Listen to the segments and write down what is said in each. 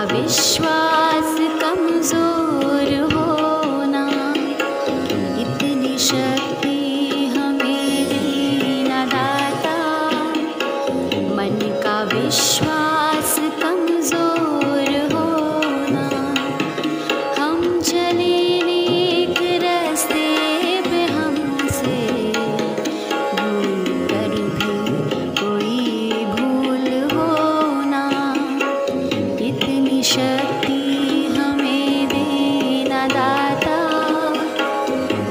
विश्वास कमजोर होना, इतनी शक्ति हमें देना दाता। मन का विश्वास कमजोर होना, हम चले नेक रास्ते पे, हमसे भूल कर भी कोई भूल होना, इतनी शक्ति हमें देना दाता।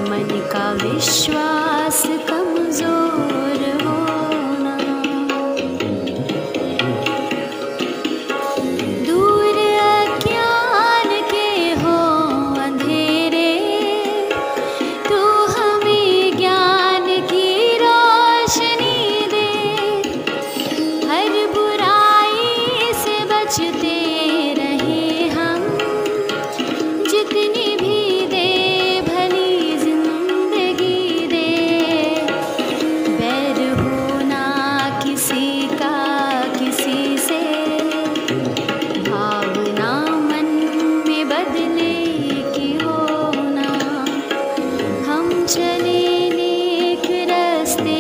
मन का विश्वास कमजोर होना, दूर अज्ञान के हो अंधेरे, तू हमें ज्ञान की रोशनी दे। हर बुराई से बचते रहे हम, जितनी भी दे भली जिंदगी दे। बैर होना किसी का किसी से, भावना मन में बदले की होना, हम चले नेक रास्ते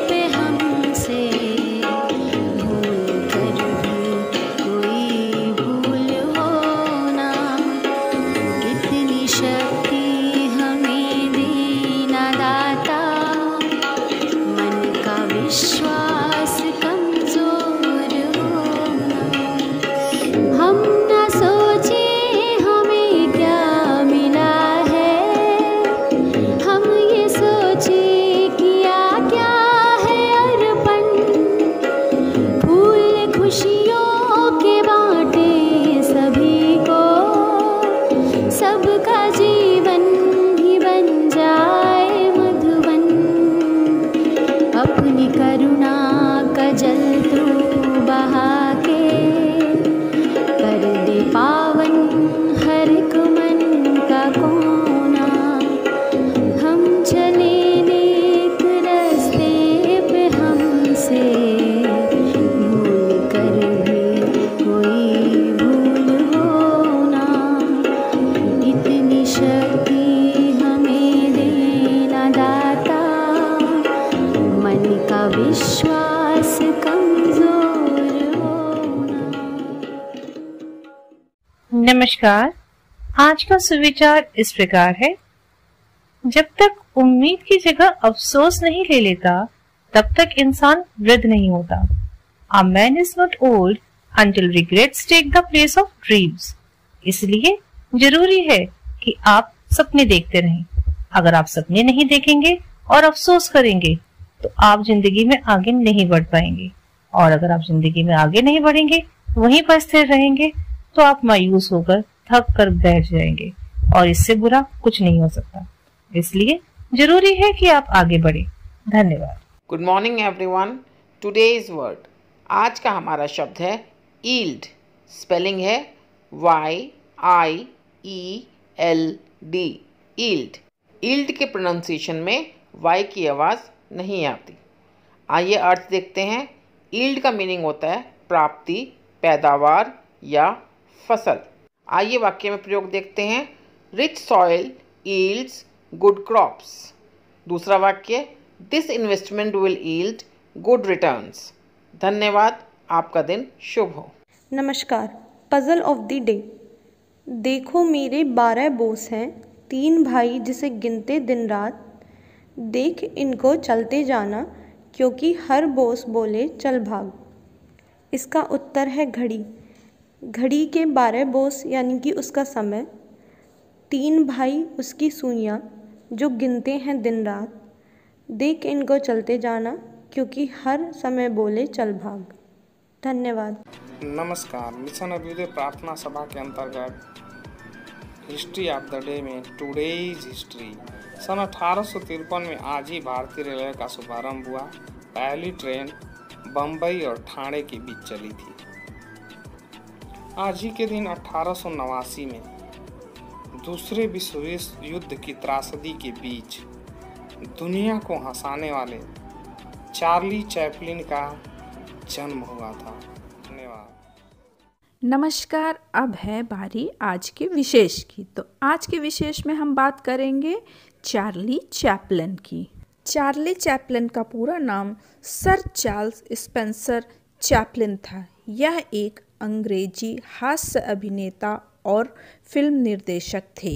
पे, हमसे भूल कर भी कोई भूल होना, इतनी शक्ति हमें देना दाता। मन का विश्वास कमजोर होना, हम न सोचे हमें क्या मिला है, हम ये सोचे किया क्या है अर्पण। फूल खुशियों के बांटे सभी को, सबका जीवन भी बन जाए मधुबन। अपनी करुणा का जल तू बहा के, कर दे पावन हर एक मन का कोना। हम चले नेक रास्ते पे, हमसे भूल कर भी कोई भूल होना, इतनी शक्ति हमें देना दाता। मन का विश्वास कमजोर होना। नमस्कार। आज का सुविचार इस प्रकार है, जब तक उम्मीद की जगह अफसोस नहीं ले लेता, तब तक इंसान वृद्ध नहीं होता। A man is not old until regrets take the place of dreams। इसलिए जरूरी है कि आप सपने देखते रहें। अगर आप सपने नहीं देखेंगे और अफसोस करेंगे, तो आप जिंदगी में आगे नहीं बढ़ पाएंगे, और अगर आप जिंदगी में आगे नहीं बढ़ेंगे, वहीं पर स्थिर रहेंगे, तो आप मायूस होकर थक कर बैठ जाएंगे, और इससे बुरा कुछ नहीं हो सकता। इसलिए जरूरी है कि आप आगे बढ़े। धन्यवाद। Good morning everyone. Today's word, आज का हमारा शब्द है ईल्ड। स्पेलिंग है YIELD। ईल्ड। ईल्ड के प्रोनाउंसिएशन में वाई की आवाज़ नहीं आती। आइए अर्थ देखते हैं। ईल्ड का मीनिंग होता है प्राप्ति, पैदावार या फसल। आइए वाक्य में प्रयोग देखते हैं। Rich soil yields good crops. दूसरा वाक्य, this investment will yield good returns. धन्यवाद। आपका दिन शुभ हो। नमस्कार। Puzzle of the day. देखो मेरे 12 बोस हैं, 3 भाई जिसे गिनते दिन रात। देख इनको चलते जाना, क्योंकि हर बोस बोले चल भाग। इसका उत्तर है घड़ी। घड़ी के 12 बोस यानी कि उसका समय, 3 भाई उसकी सुइयाँ जो गिनते हैं दिन रात। देख इनको चलते जाना, क्योंकि हर समय बोले चल भाग। धन्यवाद। नमस्कार। मिशन अभ्युदय प्रार्थना सभा के अंतर्गत हिस्ट्री ऑफ द डे में टुडेज हिस्ट्री। सन 1853 में आज ही भारतीय रेलवे का शुभारंभ हुआ। पहली ट्रेन बम्बई और ठाणे के बीच चली थी। आज ही के दिन 1889 में दूसरे विश्व युद्ध की त्रासदी के बीच दुनिया को हंसाने वाले चार्ली चैपलिन का जन्म हुआ था। धन्यवाद। नमस्कार। अब है बारी आज के विशेष की। तो आज के विशेष में हम बात करेंगे चार्ली चैपलिन की। चार्ली चैपलिन का पूरा नाम सर चार्ल्स स्पेंसर चैपलिन था। यह एक अंग्रेजी हास्य अभिनेता और फिल्म निर्देशक थे।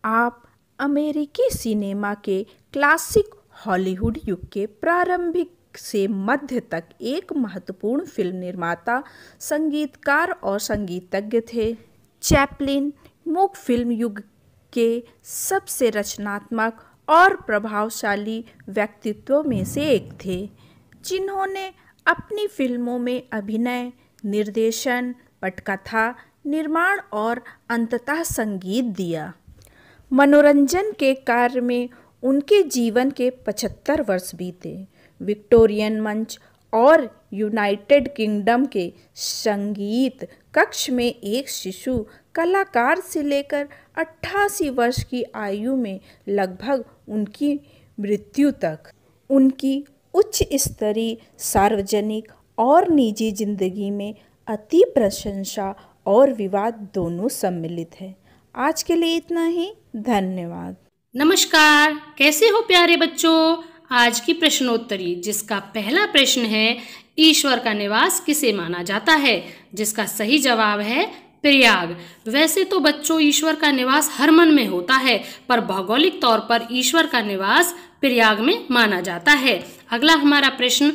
आप अमेरिकी सिनेमा के क्लासिक हॉलीवुड युग के प्रारंभिक से मध्य तक एक महत्वपूर्ण फिल्म निर्माता, संगीतकार और संगीतज्ञ थे। चैपलिन मूक फिल्म युग के सबसे रचनात्मक और प्रभावशाली व्यक्तित्वों में से एक थे, जिन्होंने अपनी फिल्मों में अभिनय, निर्देशन, पटकथा, निर्माण और अंततः संगीत दिया। मनोरंजन के कार्य में उनके जीवन के 75 वर्ष बीते। विक्टोरियन मंच और यूनाइटेड किंगडम के संगीत कक्ष में एक शिशु कलाकार से लेकर 88 वर्ष की आयु में लगभग उनकी मृत्यु तक उनकी उच्च स्तरीय सार्वजनिक और निजी जिंदगी में अति प्रशंसा और विवाद दोनों सम्मिलित है। आज के लिए इतना ही। धन्यवाद। नमस्कार, कैसे हो प्यारे बच्चों। आज की प्रश्नोत्तरी, जिसका पहला प्रश्न है, ईश्वर का निवास किसे माना जाता है, जिसका सही जवाब है प्रयाग। वैसे तो बच्चों ईश्वर का निवास हर मन में होता है, पर भौगोलिक तौर पर ईश्वर का निवास प्रयाग में माना जाता है। अगला हमारा प्रश्न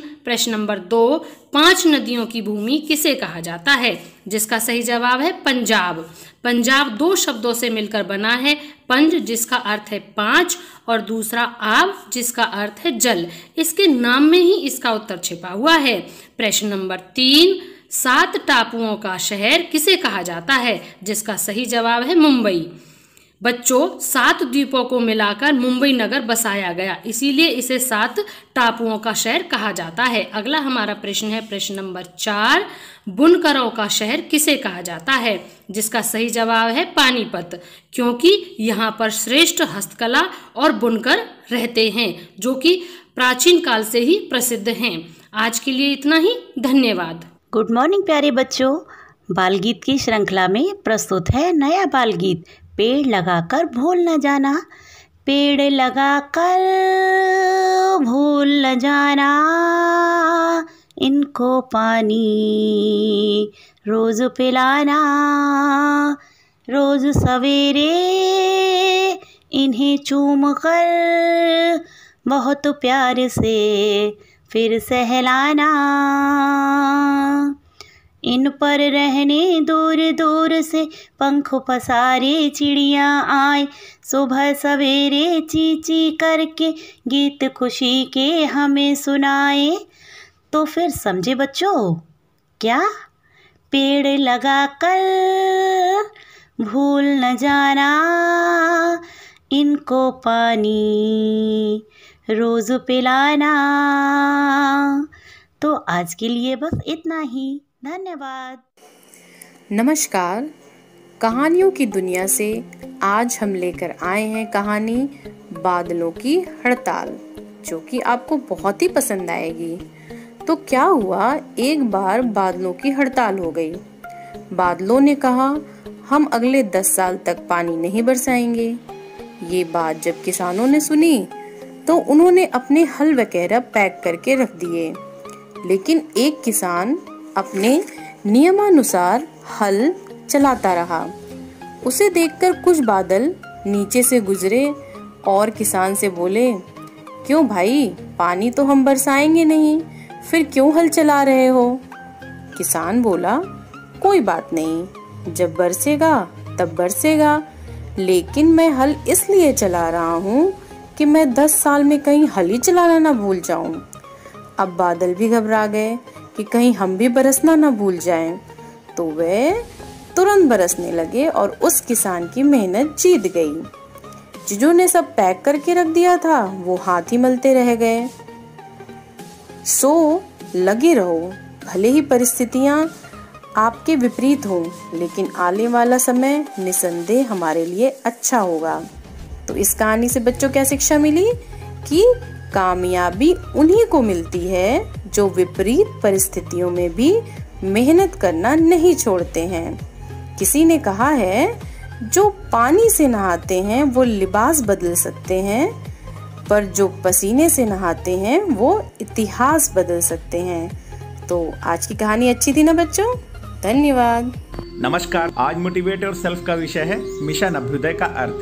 नंबर 2, 5 नदियों की भूमि किसे कहा जाता है, जिसका सही जवाब है पंजाब। पंजाब 2 शब्दों से मिलकर बना है, पंज जिसका अर्थ है 5 और दूसरा आब जिसका अर्थ है जल। इसके नाम में ही इसका उत्तर छिपा हुआ है। प्रश्न नंबर 3, 7 टापुओं का शहर किसे कहा जाता है, जिसका सही जवाब है मुंबई। बच्चों 7 द्वीपों को मिलाकर मुंबई नगर बसाया गया, इसीलिए इसे 7 टापुओं का शहर कहा जाता है। अगला हमारा प्रश्न है प्रश्न नंबर 4, बुनकरों का शहर किसे कहा जाता है, जिसका सही जवाब है पानीपत, क्योंकि यहाँ पर श्रेष्ठ हस्तकला और बुनकर रहते हैं, जो कि प्राचीन काल से ही प्रसिद्ध हैं। आज के लिए इतना ही। धन्यवाद। गुड मॉर्निंग प्यारे बच्चों। बाल गीत की श्रृंखला में प्रस्तुत है नया बाल गीत, पेड़ लगाकर भूल न जाना। पेड़ लगाकर भूल न जाना, इनको पानी रोज पिलाना। रोज सवेरे इन्हें चूम कर बहुत प्यार से फिर सहलाना। इन पर रहने दूर दूर से पंख पसारे चिड़ियाँ आए, सुबह सवेरे ची ची करके गीत खुशी के हमें सुनाए। तो फिर समझे बच्चों क्या? पेड़ लगा कर भूल न जाना, इनको पानी रोज पिलाना। तो आज के लिए बस इतना ही। धन्यवाद। नमस्कार, कहानियों की दुनिया से आज हम लेकर आए हैं कहानी बादलों की हड़ताल, जो कि आपको बहुत ही पसंद आएगी। तो क्या हुआ, एक बार बादलों की हड़ताल हो गई। बादलों ने कहा हम अगले 10 साल तक पानी नहीं बरसाएंगे। ये बात जब किसानों ने सुनी तो उन्होंने अपने हल वगैरह पैक करके रख दिए, लेकिन एक किसान अपने नियमानुसार हल चलाता रहा। उसे देखकर कुछ बादल नीचे से गुजरे और किसान से बोले, क्यों भाई, पानी तो हम बरसाएंगे नहीं, फिर क्यों हल चला रहे हो? किसान बोला, कोई बात नहीं, जब बरसेगा तब बरसेगा, लेकिन मैं हल इसलिए चला रहा हूँ कि मैं 10 साल में कहीं हल ही चलाना ना भूल जाऊं। अब बादल भी घबरा गए कि कहीं हम भी बरसना ना भूल जाएं, तो वे तुरंत बरसने लगे और उस किसान की मेहनत जीत गई। जिन्होंने सब पैक करके रख दिया था वो हाथ ही मलते रह गए। सो लगे रहो, भले ही परिस्थितियां आपके विपरीत हो, लेकिन आने वाला समय निसंदेह हमारे लिए अच्छा होगा। तो इस कहानी से बच्चों क्या शिक्षा मिली कि कामयाबी उन्हीं को मिलती है जो विपरीत परिस्थितियों में भी मेहनत करना नहीं छोड़ते हैं। किसी ने कहा है, जो पानी से नहाते हैं वो लिबास बदल सकते हैं, पर जो पसीने से नहाते हैं वो इतिहास बदल सकते हैं। तो आज की कहानी अच्छी थी ना बच्चों? धन्यवाद। नमस्कार। आज मोटिवेट और सेल्फ का विषय है मिशन अभ्युदय का अर्थ।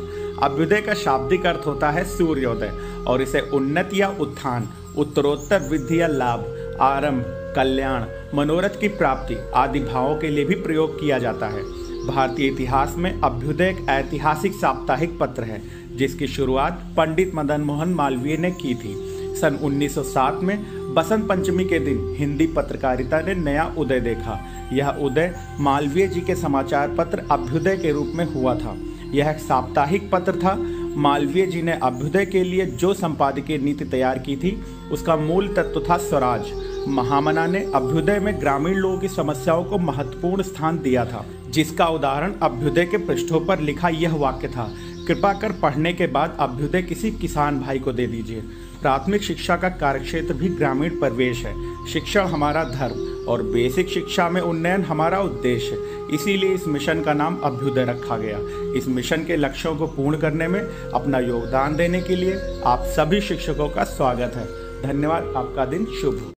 अभ्युदय का शाब्दिक अर्थ होता है सूर्योदय और इसे उन्नति या उत्थान, उत्तरोत्तर वृद्धि या लाभ, आरंभ, कल्याण, मनोरथ की प्राप्ति आदि भावों के लिए भी प्रयोग किया जाता है। भारतीय इतिहास में अभ्युदय एक ऐतिहासिक साप्ताहिक पत्र है जिसकी शुरुआत पंडित मदन मोहन मालवीय ने की थी। सन 1907 में बसंत पंचमी के दिन हिंदी पत्रकारिता ने नया उदय देखा। यह उदय मालवीय जी के समाचार पत्र अभ्युदय के रूप में हुआ था। यह एक साप्ताहिक पत्र था। मालवीय जी ने अभ्युदय के लिए जो संपादकीय नीति तैयार की थी उसका मूल तत्व था स्वराज। महामना ने अभ्युदय में ग्रामीण लोगों की समस्याओं को महत्वपूर्ण स्थान दिया था, जिसका उदाहरण अभ्युदय के पृष्ठों पर लिखा यह वाक्य था, कृपा कर पढ़ने के बाद अभ्युदय किसी किसान भाई को दे दीजिए। प्राथमिक शिक्षा का कार्यक्षेत्र भी ग्रामीण परिवेश है। शिक्षण हमारा धर्म और बेसिक शिक्षा में उन्नयन हमारा उद्देश्य है। इसीलिए इस मिशन का नाम अभ्युदय रखा गया। इस मिशन के लक्ष्यों को पूर्ण करने में अपना योगदान देने के लिए आप सभी शिक्षकों का स्वागत है। धन्यवाद। आपका दिन शुभ हो।